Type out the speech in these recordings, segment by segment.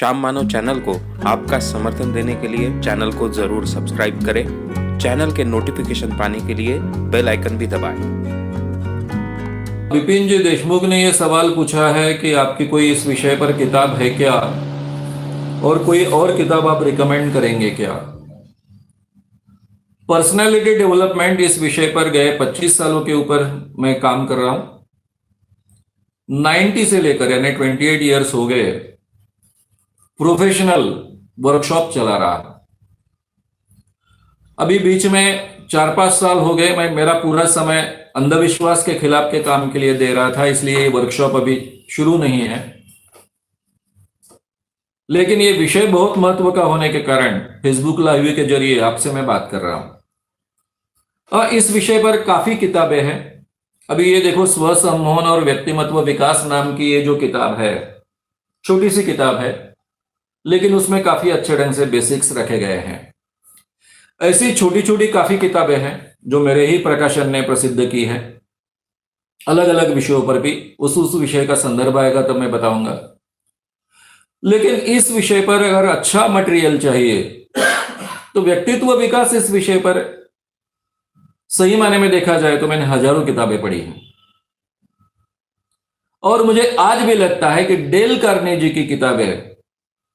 श्याम मानव channel को आपका समर्थन देने के लिए चैनल को जरूर सब्सक्राइब करें। चैनल के नोटिफिकेशन पाने के लिए बेल आइकन भी दबाएं। विपिन जी देशमुख ने यह सवाल पूछा है कि आपकी कोई इस विषय पर किताब है क्या, और कोई और किताब आप रिकमेंड करेंगे क्या। पर्सनालिटी डेवलपमेंट इस विषय पर गए 25 सालों के ऊपर मैं काम कर रहा हूं। 90 से लेकर यानी 28 ईयर्स हो गए प्रोफेशनल वर्कशॉप चला रहा। अभी बीच में 4-5 साल हो गए मैं मेरा पूरा समय अंधविश्वास के खिलाफ के काम के लिए दे रहा था, इसलिए ये वर्कशॉप अभी शुरू नहीं है। लेकिन ये विषय बहुत महत्व का होने के कारण फेसबुक लाइव के जरिए आपसे मैं बात कर रहा हूं। और इस विषय पर काफी किताबें हैं। अभी ये देखो, स्व सम्मोहन और व्यक्तिमत्व विकास नाम की ये जो किताब है, छोटी सी किताब है, लेकिन उसमें काफी अच्छे ढंग से बेसिक्स रखे गए हैं। ऐसी छोटी छोटी काफी किताबें हैं जो मेरे ही प्रकाशन ने प्रसिद्ध की है, अलग अलग विषयों पर भी। उस विषय का संदर्भ आएगा तो मैं बताऊंगा। लेकिन इस विषय पर अगर अच्छा मटेरियल चाहिए तो व्यक्तित्व विकास इस विषय पर सही मायने में देखा जाए तो मैंने हजारों किताबें पढ़ी हैं। और मुझे आज भी लगता है कि डेल कार्नेगी की किताबें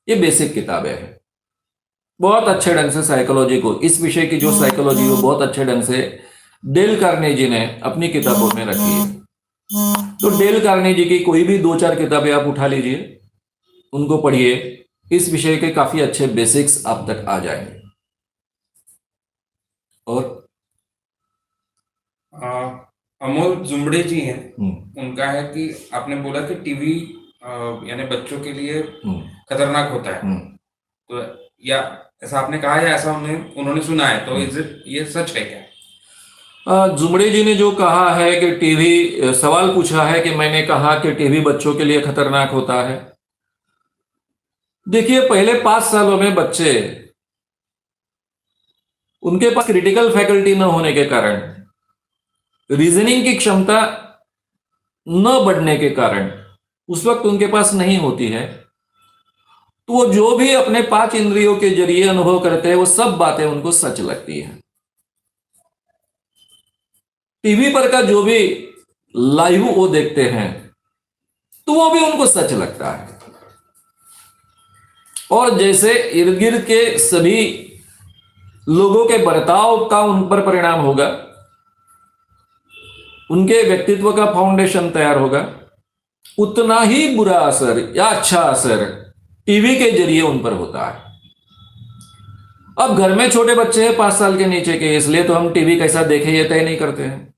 ये बेसिक किताबें हैं। बहुत अच्छे ढंग से साइकोलॉजी को, इस विषय की जो साइकोलॉजी वो बहुत अच्छे ढंग से डेल कार्नेगी ने अपनी किताबों में रखी है। तो डेल कार्नेगी की कोई भी 2-4 किताबें आप उठा लीजिए, उनको पढ़िए। इस विषय के काफी अच्छे बेसिक्स आप तक आ जाएंगे। और अमोल जुमड़े जी हैं, उनका है कि आपने बोला कि टीवी यानी बच्चों के लिए खतरनाक होता है, तो या ऐसा आपने कहा है, ऐसा उन्होंने सुना है, तो ये सच है क्या? जुमड़े जी ने जो कहा है कि टीवी, सवाल पूछा है कि मैंने कहा कि टीवी बच्चों के लिए खतरनाक होता है। देखिए, पहले 5 सालों में बच्चे, उनके पास क्रिटिकल फैकल्टी न होने के कारण, रीजनिंग की क्षमता न बढ़ने के कारण उस वक्त उनके पास नहीं होती है, तो वो जो भी अपने 5 इंद्रियों के जरिए अनुभव करते हैं वो सब बातें उनको सच लगती है। टीवी पर का जो भी लाइव वो देखते हैं तो वो भी उनको सच लगता है। और जैसे इर्द गिर्द के सभी लोगों के बर्ताव का उन पर परिणाम होगा, उनके व्यक्तित्व का फाउंडेशन तैयार होगा, उतना ही बुरा असर या अच्छा असर टीवी के जरिए उन पर होता है। अब घर में छोटे बच्चे हैं 5 साल के नीचे के, इसलिए तो हम टीवी कैसा देखें ये तय नहीं करते हैं।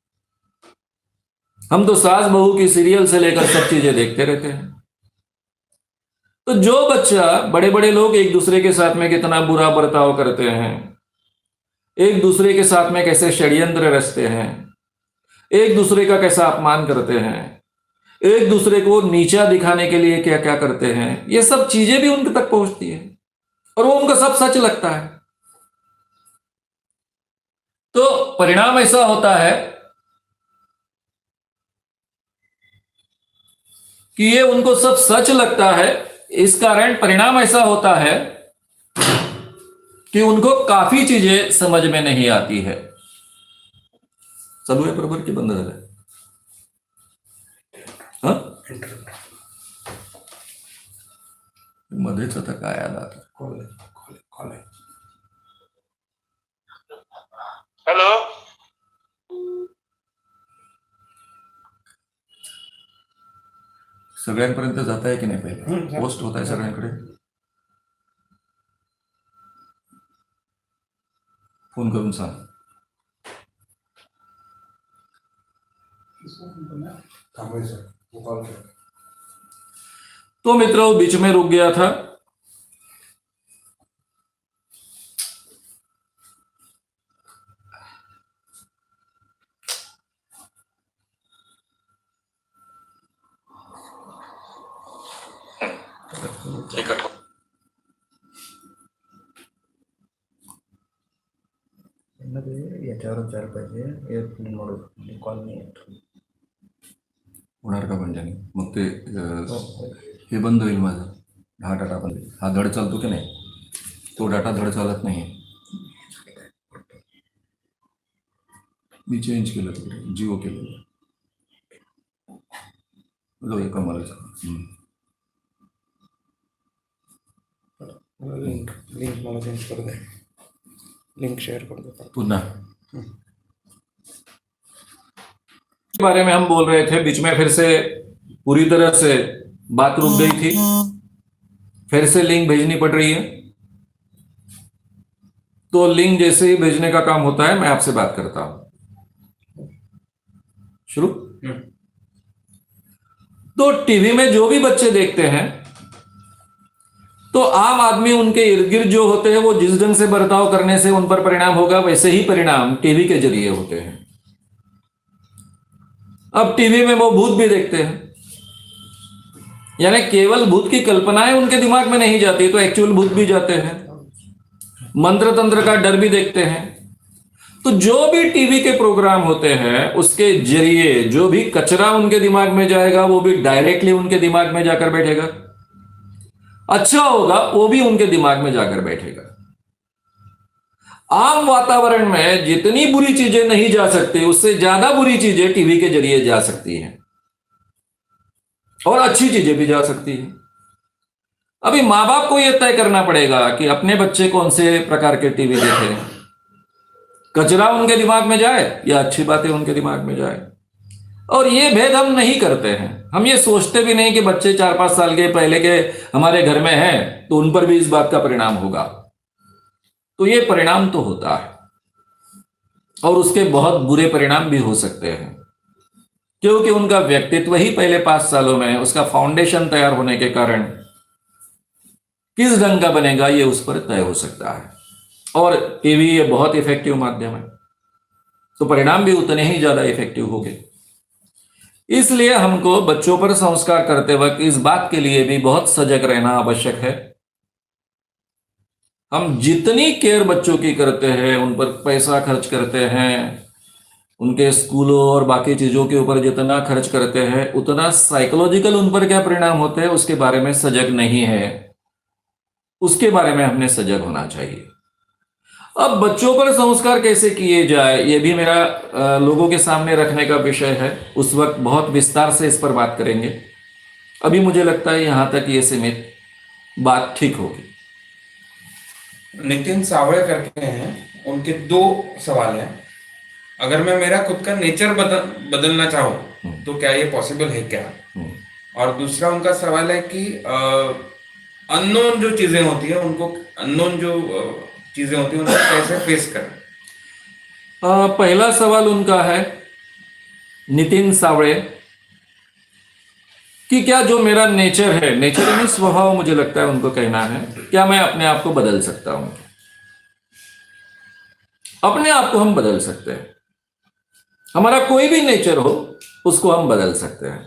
हम तो सास बहू की सीरियल से लेकर सब चीजें देखते रहते हैं। तो जो बच्चा, बड़े बड़े लोग एक दूसरे के साथ में कितना बुरा बर्ताव करते हैं, एक दूसरे के साथ में कैसे षड्यंत्र रचते हैं, एक दूसरे का कैसा अपमान करते हैं, एक दूसरे को नीचा दिखाने के लिए क्या क्या करते हैं, ये सब चीजें भी उनके तक पहुंचती है और वो उनको सब सच लगता है। तो परिणाम ऐसा होता है कि ये उनको सब सच लगता है। इस कारण परिणाम ऐसा होता है कि उनको काफी चीजें समझ में नहीं आती है। चालू आहे बरोबर की बंद झालं? मध्येच आता काय आला आता? कॉल आहे. हेलो, सगळ्यांपर्यंत जात आहे की नाही? पहिले पोस्ट होत आहे सगळ्यांकडे? फोन करून सांग. तो मित्रों, बीच में रुक गया था। याच्यावर विचार पाहिजे, एअरप्लेन मोड कॉल नाही होणार का म्हणजे? मग ते हे बंद होईल माझं. हा डाटा बंद आहे. हा धड चालतो की नाही? तो डाटा धड चालत नाही. मी चेंज केलं तिकडे, जिओ केलं. कमालच. लिंक लिंक मला चेंज कर दे, लिंक शेयर कर दो पुन्हा के बारे में हम बोल रहे थे, बीच में फिर से पूरी तरह से बात रुक गई थी. फिर से लिंक भेजनी पड़ रही है. तो लिंक जैसे ही भेजने का काम होता है मैं आपसे बात करता हूं. शुरू. तो टीवी में जो भी बच्चे देखते हैं, तो आम आदमी उनके इर्द गिर्द जो होते हैं वो जिस ढंग से बर्ताव करने से उन पर परिणाम होगा, वैसे ही परिणाम टीवी के जरिए होते हैं. अब टीवी में वो भूत भी देखते हैं, यानी केवल भूत की कल्पनाएं उनके दिमाग में नहीं जाती, तो एक्चुअल भूत भी जाते हैं. मंत्र तंत्र का डर भी देखते हैं. तो जो भी टीवी के प्रोग्राम होते हैं उसके जरिए जो भी कचरा उनके दिमाग में जाएगा वो भी डायरेक्टली उनके दिमाग में जाकर बैठेगा. अच्छा होगा वो भी उनके दिमाग में जाकर बैठेगा. आम वातावरण में जितनी बुरी चीजें नहीं जा सकती उससे ज्यादा बुरी चीजें टीवी के जरिए जा सकती हैं, और अच्छी चीजें भी जा सकती हैं. अभी मां बाप को यह तय करना पड़ेगा कि अपने बच्चे कौन से प्रकार के टीवी देखें. कचरा उनके दिमाग में जाए या अच्छी बातें उनके दिमाग में जाए. और ये भेद हम नहीं करते हैं. हम ये सोचते भी नहीं कि बच्चे 4-5 साल के पहले के हमारे घर में हैं तो उन पर भी इस बात का परिणाम होगा. तो ये परिणाम तो होता है, और उसके बहुत बुरे परिणाम भी हो सकते हैं, क्योंकि उनका व्यक्तित्व ही पहले 5 सालों में उसका फाउंडेशन तैयार होने के कारण किस ढंग का बनेगा ये उस पर तय हो सकता है. और टीवी ये बहुत इफेक्टिव माध्यम है, तो परिणाम भी उतने ही ज्यादा इफेक्टिव होंगे. इसलिए हमको बच्चों पर संस्कार करते वक्त इस बात के लिए भी बहुत सजग रहना आवश्यक है. हम जितनी केयर बच्चों की करते हैं, उन पर पैसा खर्च करते हैं, उनके स्कूलों और बाकी चीजों के ऊपर जितना खर्च करते हैं, उतना साइकोलॉजिकल उन पर क्या परिणाम होते हैं उसके बारे में सजग नहीं है. उसके बारे में हमने सजग होना चाहिए. अब बच्चों पर संस्कार कैसे किए जाए ये भी मेरा लोगों के सामने रखने का विषय है. उस वक्त बहुत विस्तार से इस पर बात करेंगे. अभी मुझे लगता है यहां तक ये सीमित बात ठीक होगी. नितिन सावळे करके हैं, उनके 2 सवाल हैं. अगर मैं मेरा खुद का नेचर बदलना चाहूं तो क्या ये पॉसिबल है क्या? और दूसरा उनका सवाल है कि अननोन जो चीजें होती है उनको चीजें होती हैं उनको कैसे फेस करें. पहला सवाल उनका है, नितिन सावळे, कि क्या जो मेरा नेचर है, नेचर यानी स्वभाव मुझे लगता है उनको कहना है, क्या मैं अपने आप को बदल सकता हूं? अपने आप को हम बदल सकते हैं. हमारा कोई भी नेचर हो उसको हम बदल सकते हैं.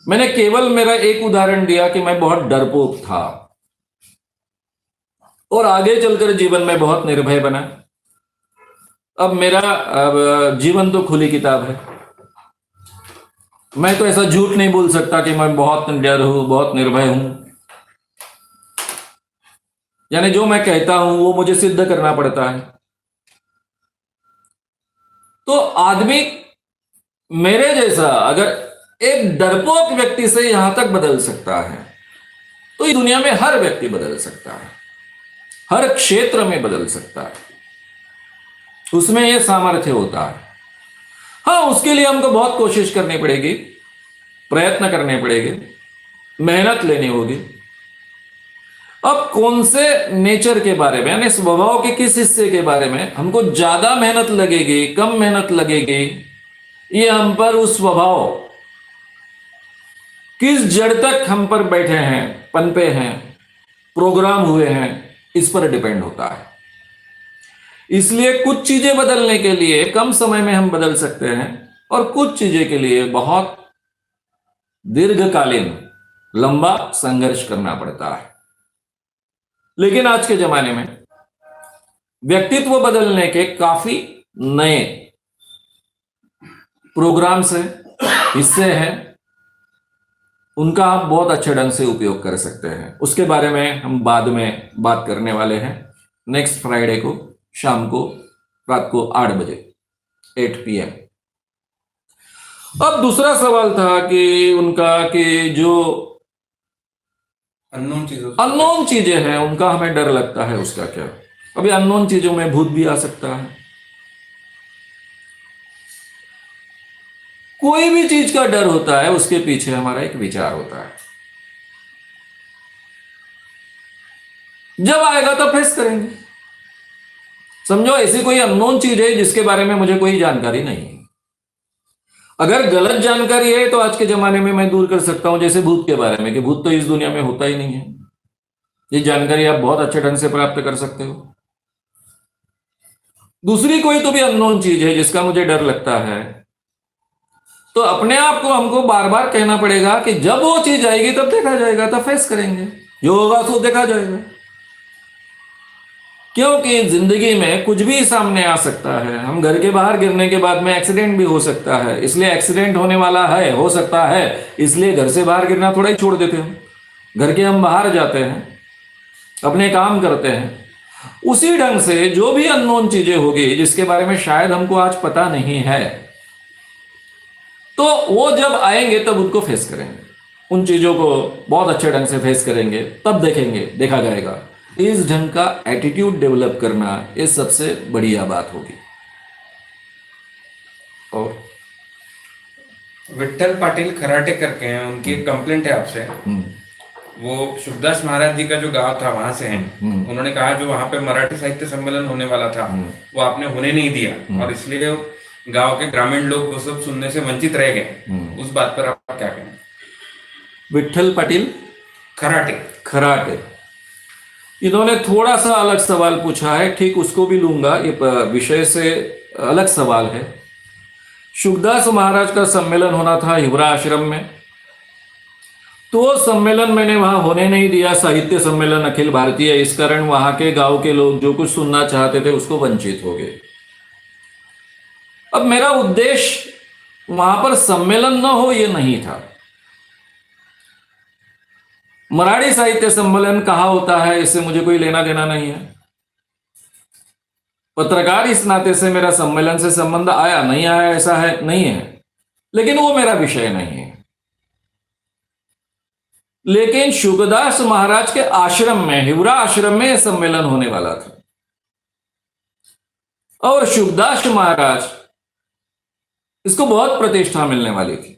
मैंने केवल मेरा एक उदाहरण दिया कि मैं बहुत डरपोक था और आगे चलकर जीवन में बहुत निर्भय बना. अब मेरा जीवन तो खुली किताब है. मैं तो ऐसा झूठ नहीं बोल सकता कि मैं बहुत निडर हूं, बहुत निर्भय हूं. यानी जो मैं कहता हूं वो मुझे सिद्ध करना पड़ता है. तो आदमी मेरे जैसा अगर एक डरपोक व्यक्ति से यहां तक बदल सकता है तो इस दुनिया में हर व्यक्ति बदल सकता है, हर क्षेत्र में बदल सकता है. उसमें यह सामर्थ्य होता है. हाँ, उसके लिए हमको बहुत कोशिश करनी पड़ेगी, प्रयत्न करने पड़ेंगे, मेहनत लेनी होगी. अब कौन से नेचर के बारे में, यानी स्वभाव के किस हिस्से के बारे में हमको ज्यादा मेहनत लगेगी, कम मेहनत लगेगी, ये हम पर उस स्वभाव किस जड़ तक हम पर बैठे हैं, पनपे हैं, प्रोग्राम हुए हैं, इस पर डिपेंड होता है. इसलिए कुछ चीजें बदलने के लिए कम समय में हम बदल सकते हैं, और कुछ चीजें के लिए बहुत दीर्घकालीन लंबा संघर्ष करना पड़ता है. लेकिन आज के जमाने में व्यक्तित्व बदलने के काफी नए प्रोग्राम्स हैं, हिस्से हैं, उनका आप बहुत अच्छे ढंग से उपयोग कर सकते हैं। उसके बारे में हम बाद में बात करने वाले हैं, नेक्स्ट फ्राइडे को शाम को, रात को 8 बजे 8 PM। अब दूसरा सवाल था कि उनका कि जो अननोन चीजें हैं उनका हमें डर लगता है, उसका क्या? अभी अननोन चीजों में भूत भी आ सकता है, कोई भी चीज का डर होता है, उसके पीछे हमारा एक विचार होता है। जब आएगा तब फेस करेंगे। समझो ऐसी कोई अननोन चीज है जिसके बारे में मुझे कोई जानकारी नहीं है। अगर गलत जानकारी है तो आज के जमाने में मैं दूर कर सकता हूं, जैसे भूत के बारे में कि भूत तो इस दुनिया में होता ही नहीं है। ये जानकारी आप बहुत अच्छे ढंग से प्राप्त कर सकते हो। दूसरी कोई तो भी अननोन चीज है जिसका मुझे डर लगता है, तो अपने आप को हमको बार बार कहना पड़ेगा कि जब वो चीज आएगी तब देखा जाएगा, तब फेस करेंगे, जो होगा तो देखा जाएगा। क्योंकि जिंदगी में कुछ भी सामने आ सकता है। हम घर के बाहर गिरने के बाद में एक्सीडेंट भी हो सकता है, इसलिए एक्सीडेंट होने वाला है, हो सकता है, इसलिए घर से बाहर गिरना थोड़ा ही छोड़ देते हैं। घर के हम बाहर जाते हैं, अपने काम करते हैं। उसी ढंग से जो भी अननोन चीजें होगी जिसके बारे में शायद हमको आज पता नहीं है, तो वो जब आएंगे तब उनको फेस करेंगे। उन चीजों को बहुत अच्छे ढंग से फेस करेंगे, तब देखेंगे, देखा जाएगा। इस ढंग का एटीट्यूड डेवलप करना ये सबसे बढ़िया बात होगी। और विट्ठल पाटिल खराटे करके हैं, उनकी एक कंप्लेंट है आपसे। वो शुभदास महाराज जी का जो गांव था वहां से हैं। उन्होंने कहा जो वहां पे मराठी साहित्य सम्मेलन होने वाला था वो आपने होने नहीं दिया, और इसलिए गांव के ग्रामीण लोग वो सब सुनने से वंचित रह गए। उस बात पर आप क्या कहें? विट्ठल पाटिल खराटे, इन्होंने थोड़ा सा अलग सवाल पूछा है, ठीक उसको भी लूंगा, ये विषय से अलग सवाल है। शुभदास महाराज का सम्मेलन होना था हिवरा आश्रम में, तो सम्मेलन मैंने वहां होने नहीं दिया, साहित्य सम्मेलन अखिल भारतीय, इस कारण वहां के गांव के लोग जो कुछ सुनना चाहते थे उसको वंचित हो गए। अब मेरा उद्देश्य वहां पर सम्मेलन न हो ये नहीं था। मराठी साहित्य सम्मेलन कहाँ होता है इससे मुझे कोई लेना देना नहीं है। पत्रकार इस नाते से मेरा सम्मेलन से संबंध आया नहीं आया ऐसा है नहीं है, लेकिन वो मेरा विषय नहीं है। लेकिन शुभदास महाराज के आश्रम में, हिवरा आश्रम में सम्मेलन होने वाला था, और शुभदास महाराज इसको बहुत प्रतिष्ठा मिलने वाली थी।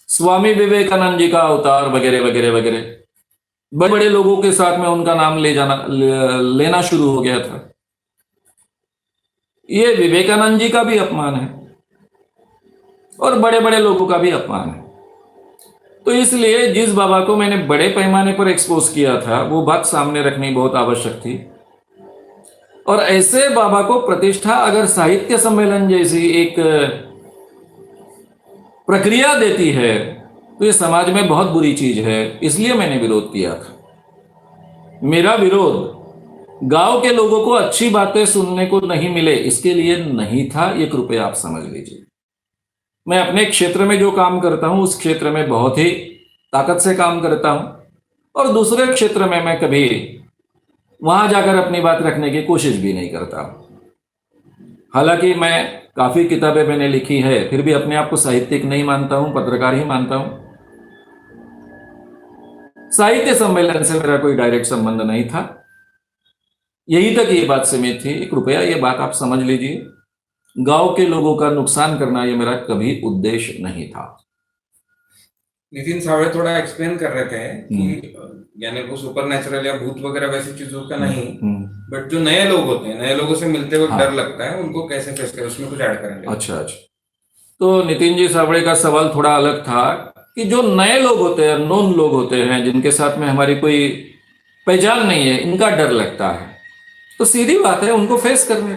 स्वामी विवेकानंद जी का अवतार वगैरह वगैरह वगैरह, बड़े बड़े लोगों के साथ में उनका नाम लेना शुरू हो गया था। ये विवेकानंद जी का भी अपमान है और बड़े बड़े लोगों का भी अपमान है। तो इसलिए जिस बाबा को मैंने बड़े पैमाने पर एक्सपोज किया था वो बात सामने रखनी बहुत आवश्यक थी। और ऐसे बाबा को प्रतिष्ठा अगर साहित्य सम्मेलन जैसी एक प्रक्रिया देती है तो ये समाज में बहुत बुरी चीज है, इसलिए मैंने विरोध किया था। मेरा विरोध गांव के लोगों को अच्छी बातें सुनने को नहीं मिले इसके लिए नहीं था, ये कृपया आप समझ लीजिए। मैं अपने क्षेत्र में जो काम करता हूं उस क्षेत्र में बहुत ही ताकत से काम करता हूं, और दूसरे क्षेत्र में मैं कभी वहां जाकर अपनी बात रखने की कोशिश भी नहीं करता। हालांकि मैं काफी किताबें मैंने लिखी है, फिर भी अपने आप को साहित्यिक नहीं मानता हूं, पत्रकार ही मानता हूं। साहित्य सम्मेलन से मेरा कोई डायरेक्ट संबंध नहीं था, यही तक ये बात सीमित थी। कृपया ये बात आप समझ लीजिए, गांव के लोगों का नुकसान करना ये मेरा कभी उद्देश्य नहीं था। नितिन सावळे थोड़ा एक्सप्लेन कर रहे थे कि यानी वो सुपर नेचुरल या भूत वगैरह वैसी चीजों का नहीं, बट जो नए लोग होते हैं, नए लोगों से मिलते वक्त डर लगता है, उनको कैसे फेस करें, उसमें कुछ ऐड करेंगे? अच्छा। तो नितिन जी सावळे का सवाल थोड़ा अलग था कि जो नए लोग होते हैं, नॉन लोग होते हैं, जिनके साथ में हमारी कोई पहचान नहीं है, इनका डर लगता है। तो सीधी बात है उनको फेस करने,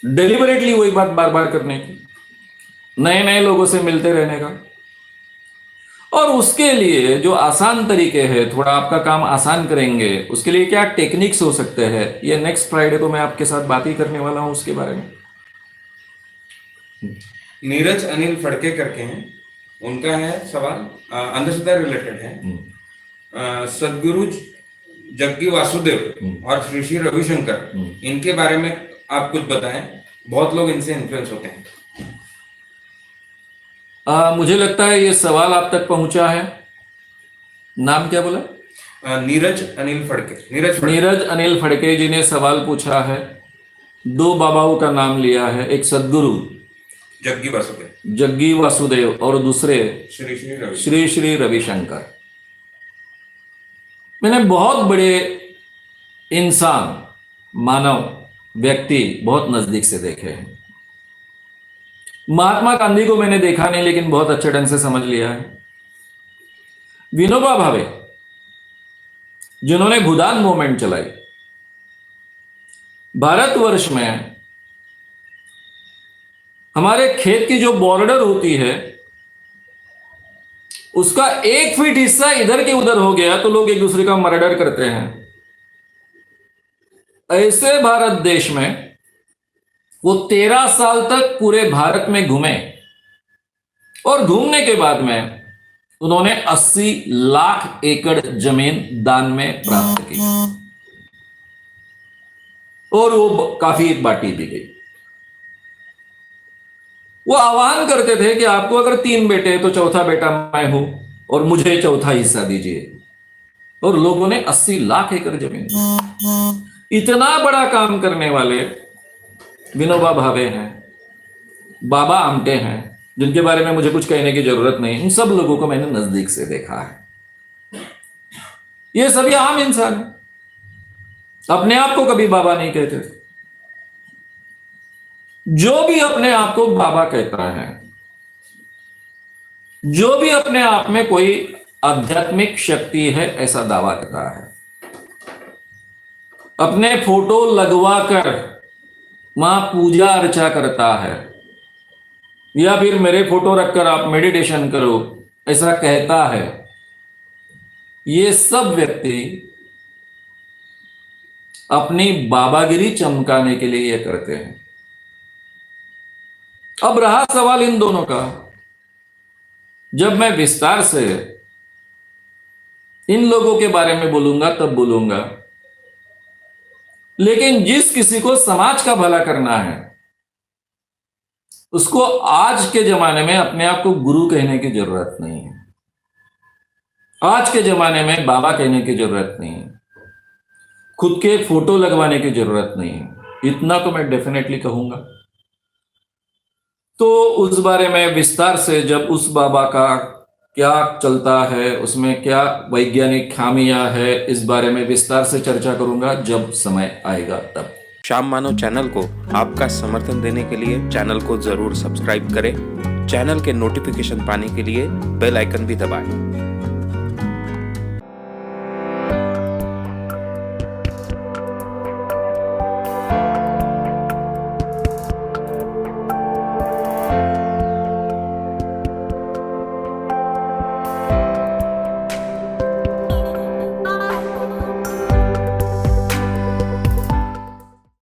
डेलिबरेटली वही बात बार बार करने की, नए नए लोगों से मिलते रहने का। और उसके लिए जो आसान तरीके हैं, थोड़ा आपका काम आसान करेंगे, उसके लिए क्या टेक्निक्स हो सकते हैं, ये नेक्स्ट फ्राइडे को मैं आपके साथ बात ही करने वाला हूं उसके बारे में। नीरज अनिल फड़के करके हैं, उनका है सवाल, अंधश्रद्धा रिलेटेड है। सदगुरु जग्गी वासुदेव और श्री श्री रविशंकर, इनके बारे में आप कुछ बताएं। बहुत लोग इनसे इन्फ्लुएंस होते हैं। मुझे लगता है ये सवाल आप तक पहुंचा है। नाम क्या बोला? नीरज अनिल फड़के। नीरज अनिल फड़के जी ने सवाल पूछा है। 2 बाबाओं का नाम लिया है, एक सदगुरु जग्गी वासुदेव और दूसरे श्री श्री रविशंकर। मैंने बहुत बड़े इंसान, मानव, व्यक्ति बहुत नजदीक से देखे हैं। महात्मा गांधी को मैंने देखा नहीं, लेकिन बहुत अच्छे ढंग से समझ लिया है। विनोबा भावे, जिन्होंने भूदान मूवमेंट चलाई, भारतवर्ष में हमारे खेत की जो बॉर्डर होती है उसका 1 फीट हिस्सा इधर के उधर हो गया तो लोग एक दूसरे का मर्डर करते हैं। ऐसे भारत देश में वो 13 साल तक पूरे भारत में घूमे और घूमने के बाद में उन्होंने 80 लाख एकड़ जमीन दान में प्राप्त की और वो काफी बांटी भी गई। वो आह्वान करते थे कि आपको अगर 3 बेटे हैं तो चौथा बेटा मैं हूं और मुझे चौथा हिस्सा दीजिए। और लोगों ने 80 लाख एकड़ जमीन, इतना बड़ा काम करने वाले विनोबा भावे हैं, बाबा आमटे हैं, जिनके बारे में मुझे कुछ कहने की जरूरत नहीं। इन सब लोगों को मैंने नजदीक से देखा है। ये सभी आम इंसान हैं, अपने आप को कभी बाबा नहीं कहते। जो भी अपने आप को बाबा कहता है, जो भी अपने आप में कोई आध्यात्मिक शक्ति है ऐसा दावा करता है, अपने फोटो लगवाकर वहां पूजा अर्चा करता है, या फिर मेरे फोटो रखकर आप मेडिटेशन करो ऐसा कहता है, ये सब व्यक्ति अपनी बाबागिरी चमकाने के लिए ये करते हैं। अब रहा सवाल इन दोनों का, जब मैं विस्तार से इन लोगों के बारे में बोलूंगा तब बोलूंगा, लेकिन जिस किसी को समाज का भला करना है उसको आज के जमाने में अपने आप को गुरु कहने की जरूरत नहीं है। आज के जमाने में बाबा कहने की जरूरत नहीं है, खुद के फोटो लगवाने की जरूरत नहीं है। इतना तो मैं डेफिनेटली कहूंगा। तो उस बारे में विस्तार से, जब उस बाबा का क्या चलता है, उसमें क्या वैज्ञानिक खामियां है, इस बारे में विस्तार से चर्चा करूंगा जब समय आएगा तब। श्याम मानव चैनल को आपका समर्थन देने के लिए चैनल को जरूर सब्सक्राइब करें। चैनल के नोटिफिकेशन पाने के लिए बेल आइकन भी दबाएं।